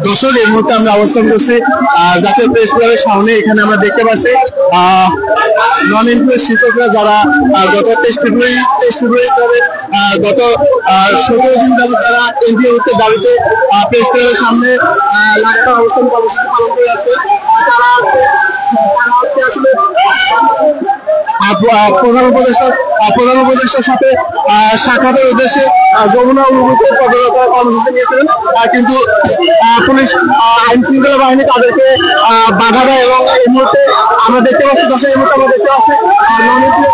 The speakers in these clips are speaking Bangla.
দর্শক এই মুহূর্তে আমরা অবস্থান করছি জাতীয় প্রেস ক্লাবের সামনে। এখানে আমরা দেখতে পাচ্ছি নন এমপ্লয়ি শিক্ষকরা যারা গত 23 ফেব্রুয়ারি তবে গত 17 দিন যাবত তারা এমপিও হতে দাবিতে প্রেস ক্লাবের সামনে লাগাতার অবস্থান কর্মসূচি পালন করে আছে। আসলে প্রধান উপদেষ্টার সাথে সাক্ষাতের উদ্দেশ্যে যমুনা অভিমুখে পদযাত্রা কর্মসূচি নিয়েছিলেন, কিন্তু পুলিশ আইন শৃঙ্খলা বাহিনী তাদেরকে বাধা দেয় এবং এই মুহূর্তে আমরা দেখতে পাচ্ছি দর্শক, এই মুহূর্তে আমরা দেখতে পাচ্ছি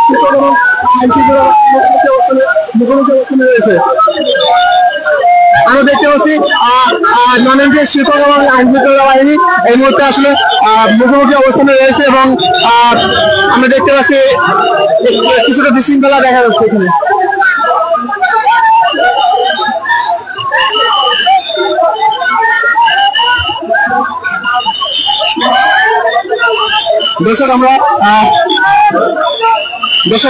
শিক্ষক এবং আইন শৃঙ্খলা মুখোমুখি অবস্থানে রয়েছে। আমরা দেখতে পাচ্ছি নন এমপ্লয়ি শিক্ষক এবং আইন শৃঙ্খলা বাহিনী এই মুহূর্তে আসলে মুখোমুখি অবস্থানে রয়েছে এবং আমরা দেখতে পাচ্ছি কিছুটা বিশৃঙ্খলা দেখা যাচ্ছে এখানে। দর্শক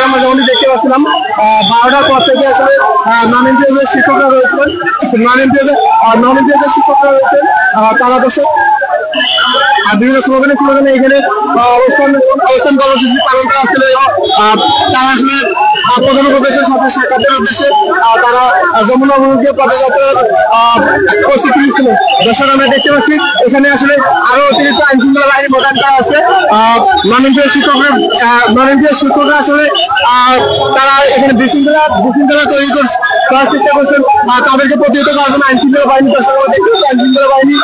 আমরা যেমনটি দেখতে পাচ্ছিলাম 12টার পর থেকে আসলে নন এমপ্লয়ি শিক্ষকরা রয়েছেন, তারা দর্শক বিভিন্ন স্লোগানে এখানে অবস্থান কর্মসূচি পালন করা ছিল এবং তারা আসলে প্রধান উপদেষ্টার সাথে সাক্ষাতের উদ্দেশ্যে তারা যমুনা অভিমুখে পদযাত্রার প্রস্তুতি নিচ্ছিলেন। দর্শক আমরা দেখতে পাচ্ছি এখানে আসলে আরো অতিরিক্ত আইন শৃঙ্খলা বাহিনী মোতায়েন করা আছে। নন এমপ্লয়ি শিক্ষকরা আসলে তারা এখানে বিশৃঙ্খলা তৈরি করার চেষ্টা করছেন, তাদেরকে প্রতিহত করার জন্য আইন শৃঙ্খলা বাহিনী দর্শক আমরা দেখতে পাচ্ছি আইন শৃঙ্খলা বাহিনী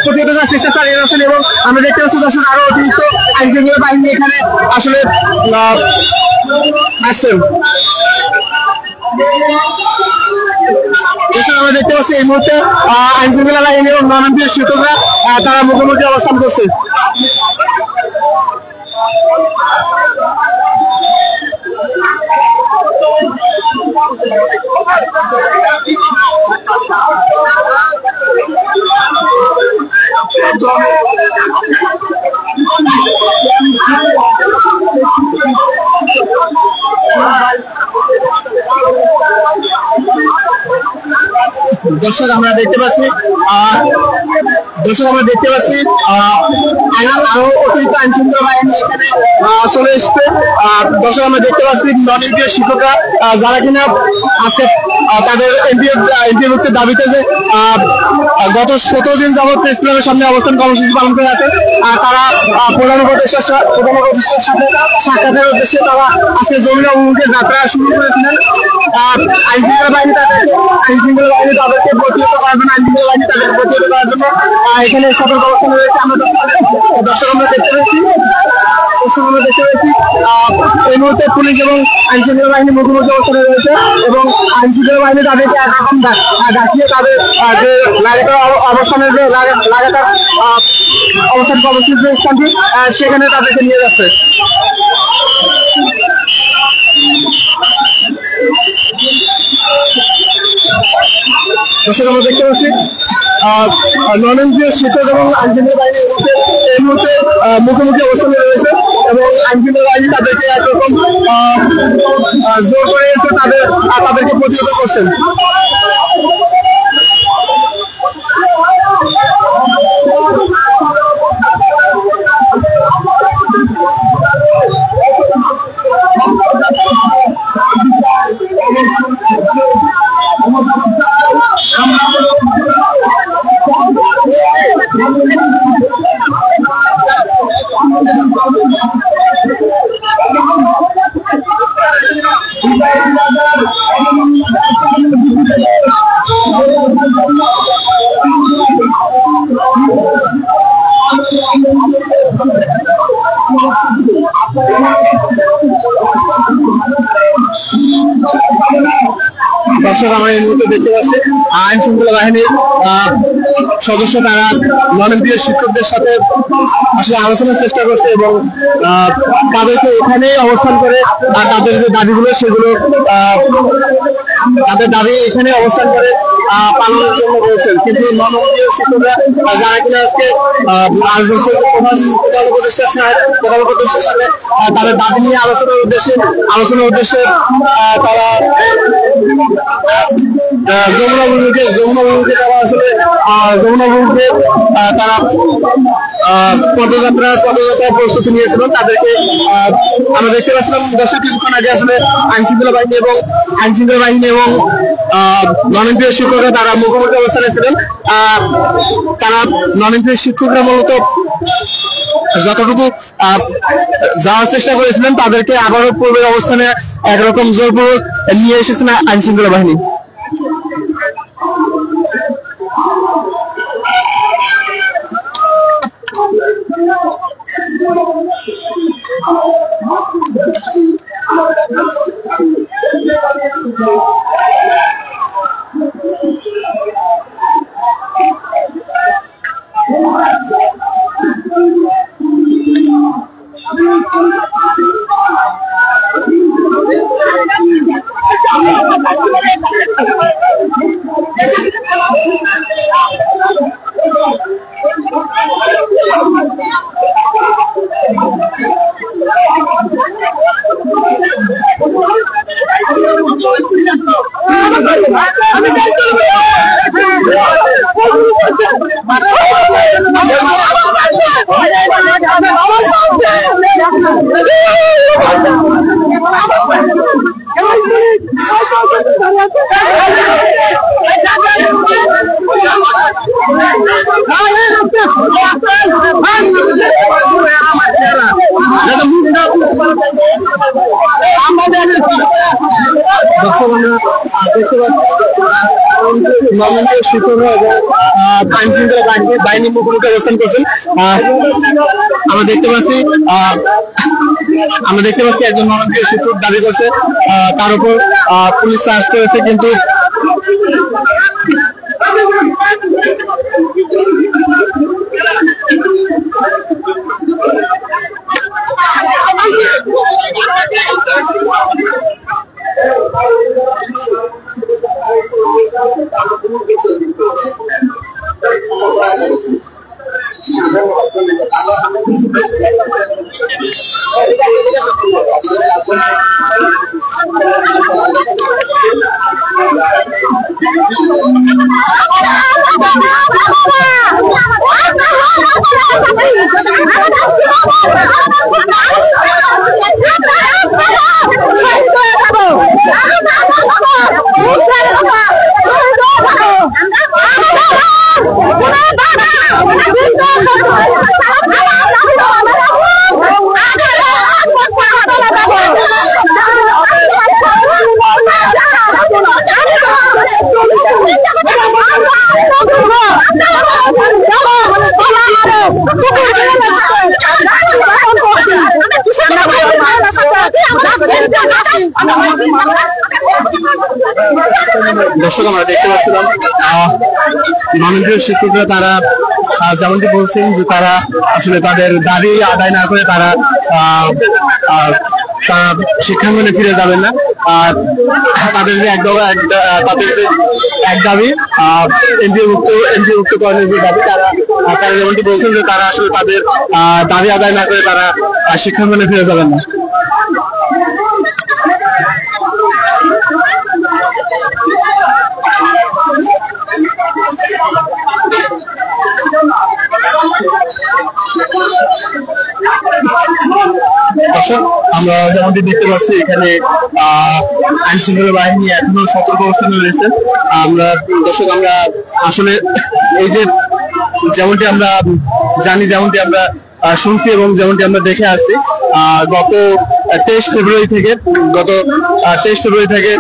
প্রতিহত করার চেষ্টা চালিয়ে যাচ্ছেন এবং আমরা দেখতে পাচ্ছি দর্শক আরো অতিরিক্ত আইন শৃঙ্খলা বাহিনী এখানে আসলে আসছেন। আমরা দেখতে পাচ্ছি এই মুহূর্তে আইন শৃঙ্খলা বাহিনী এবং নন এমপ্লয়ি শিক্ষকরা তারা মুখোমুখি অবস্থান করছে। দর্শক আমরা দেখতে পাচ্ছি আরো অতিরিক্ত আইন শৃঙ্খলা বাহিনী এখানে চলে এসছে। দর্শক আমরা দেখতে পাচ্ছি নন এমপ্লয়ি শিক্ষকরা যারা কিনা আজকে তাদের এমপিওভুক্তির দাবিতে যে গত 17 দিন যাবত প্রেস ক্লাবের সামনে অবস্থান কর্মসূচি পালন করে আছে, তারা প্রধান উপদেষ্টার সাথে সাক্ষাতের উদ্দেশ্যে তারা আজকে যমুনা অভিমুখে যাত্রা শুরু করেছিলেন। আইন শৃঙ্খলা বাহিনী তাদেরকে প্রতিহত করার জন্য এখানে সতর্ক অবস্থানে রয়েছে। দর্শক আমরা দেখতে পাচ্ছি এই মুহূর্তে পুলিশ এবং আইন শৃঙ্খলা বাহিনী মুখোমুখি অবস্থানে রয়েছে এবং আইন শৃঙ্খলা বাহিনী তাদেরকে একরকম ডাকিয়ে তাদের যে লাগাতার অবস্থানের যে লাগাতার অবস্থান কর্মসূচির যে স্থানটি সেখানে তাদেরকে নিয়ে যাচ্ছে। দর্শক আমরা দেখতে পাচ্ছি নন এমপ্লয়ি শিক্ষক এবং আইন শৃঙ্খলা বাহিনীর এই মুহূর্তে মুখোমুখি অবস্থানে রয়েছে এবং আইন শৃঙ্খলা বাহিনী তাদেরকে একরকম জোর করে এসে তাদেরকে প্রতিহত করছেন। দর্শক আমরা এই মুহূর্তে দেখতে পাচ্ছি আইন শৃঙ্খলা বাহিনীর সদস্য তারা নন এমপ্লয়ি শিক্ষকদের সাথে আসলে আলোচনার চেষ্টা করছে এবং তাদেরকে এখানেই অবস্থান করে তাদের যে দাবিগুলো সেগুলো তাদের দাবি এখানে অবস্থান করে পালনের জন্য বলছেন, কিন্তু নন-মন্ত্রীয় শিক্ষকরা যারা কিনা আজকে প্রধান উপদেষ্টার সাথে তাদের দাবি নিয়ে আলোচনার উদ্দেশ্যে তারা যমুনা অভিমুখে তারা আসলে তারা পদযাত্রার প্রস্তুতি নিয়েছিল। তাদেরকে আমরা দেখতে পাচ্ছিলাম দর্শক কিছুক্ষণ আগে আসলে আইনশৃঙ্খলা বাহিনী এবং নন-এমপিও শিক্ষকরা তারা মুখোমুখি অবস্থানে ছিলেন। তারা নন-এমপিও শিক্ষকরা মূলত যতটুকু যাওয়ার চেষ্টা করেছিলেন তাদেরকে আবারও পূর্বের অবস্থানে একরকম জোরপূর্বক নিয়ে এসেছেন আইনশৃঙ্খলা বাহিনী। শিক্ষকরা আইনশৃঙ্খলা বাহিনীর মুখোমুখি অবস্থান করছেন। আমরা দেখতে পাচ্ছি একজন নন-এমপিও শিক্ষক দাবি করছে তার উপর পুলিশ চার্জ করেছে, কিন্তু দর্শক আমরা দেখতে পাচ্ছিলাম নন-এমপিও শিক্ষকরা তারা যেমনটি বলছেন যে তারা আসলে তাদের দাবি আদায় না করে তারা শিক্ষাঙ্গনে ফিরে যাবেন না। তাদের যে এক দাবি এমপিওভুক্তকরণের যে দাবি তারা যেমনটি বলছেন যে তারা আসলে তাদের দাবি আদায় না করে তারা শিক্ষাঙ্গনে ফিরে যাবেন না। দর্শক আমরা যেমনটি দেখতে পাচ্ছি এখানে আইন শৃঙ্খলা বাহিনী এখনো সতর্ক অবস্থানে রয়েছে। আমরা আসলে এই যে যেমনটি আমরা জানি, যেমনটি আমরা শুনছি এবং যেমনটি আমরা দেখে আসছি, গত 23 ফেব্রুয়ারি থেকে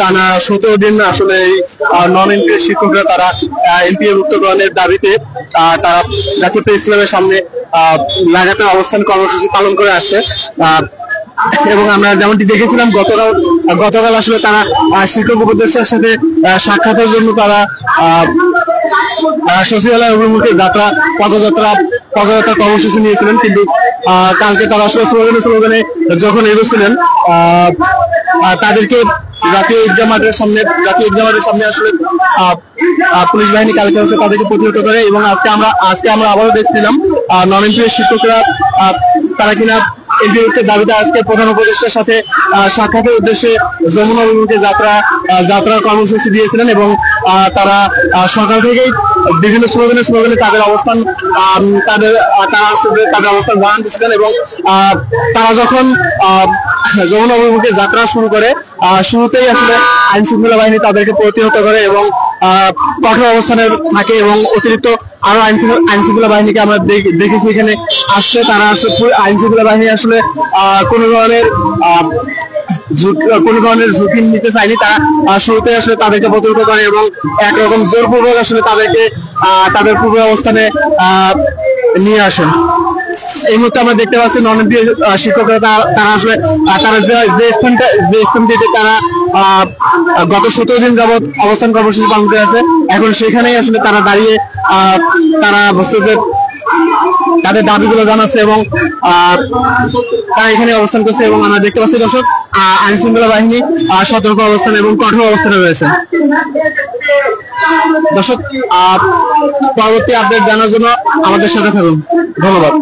টানা 17 দিন আসলে এই নন-এমপিও শিক্ষকরা তারা এমপিওভুক্তকরণের দাবিতে তারা জাতীয় প্রেস ক্লাবের সামনে লাগাতার অবস্থান কর্মসূচি পালন করে আসছে। এবং আমরা যেমনটি দেখেছিলাম গতকাল আসলে তারা শিক্ষক উপদেষ্টার সাথে সাক্ষাতের জন্য তারা সচিবালয় অভিমুখে পদযাত্রা কর্মসূচি নিয়েছিলেন, কিন্তু কালকে তারা আসলে স্লোগানে যখন এগোছিলেন তাদেরকে জাতীয় ঈদগাহ মাঠের সামনে আসলে পুলিশ বাহিনী কালকে হচ্ছে তাদেরকে প্রতিহত করে। এবং আজকে আমরা আবারও দেখছিলাম নন এমপির শিক্ষকরা তারা কিনা এমপির দাবিতে আজকে প্রধান উপদেষ্টার সাথে সাক্ষাতের উদ্দেশ্যে যমুনা অভিমুখে যাত্রা কর্মসূচি দিয়েছিলেন। এবং তারা সকাল থেকেই বিভিন্ন স্লোগানে তাদের অবস্থান জানান দিয়েছিলেন। এবং তারা যখন যমুনা অভিমুখে যাত্রা শুরু করে, শুরুতেই আসলে আইন শৃঙ্খলা বাহিনী তাদেরকে প্রতিহত করে এবং কঠোর অবস্থানে থাকে। এবং অতিরিক্ত আরো আইন শৃঙ্খলা বাহিনীকে আমরা দেখেছি এখানে আসলে। তারা আসলে আইন শৃঙ্খলা বাহিনী আসলে কোনো ধরনের ঝুঁকি নিতে চায়নি। তারা শুরুতে আসলে তাদেরকে প্রতিহত করে এবং একরকম জোরপূর্বক আসলে তাদেরকে তাদের পূর্ব অবস্থানে নিয়ে আসেন। এই মুহূর্তে আমরা দেখতে পাচ্ছি নন এমপি শিক্ষকরা তারা আসলে তারা যে স্থানটিতে তারা গত 17 দিন যাবৎ অবস্থান কর্মসূচি পালন করে আছে, এখন সেখানেই আসলে তারা দাঁড়িয়ে তারা বস্তুতে তাদের দাবিগুলো জানাচ্ছে এবং তারা এখানে অবস্থান করছে। এবং আমরা দেখতে পাচ্ছি দর্শক আইন শৃঙ্খলা বাহিনী সতর্ক অবস্থান এবং কঠোর অবস্থানে রয়েছে। দর্শক পরবর্তী আপডেট জানার জন্য আমাদের সাথে থাকুন। ধন্যবাদ।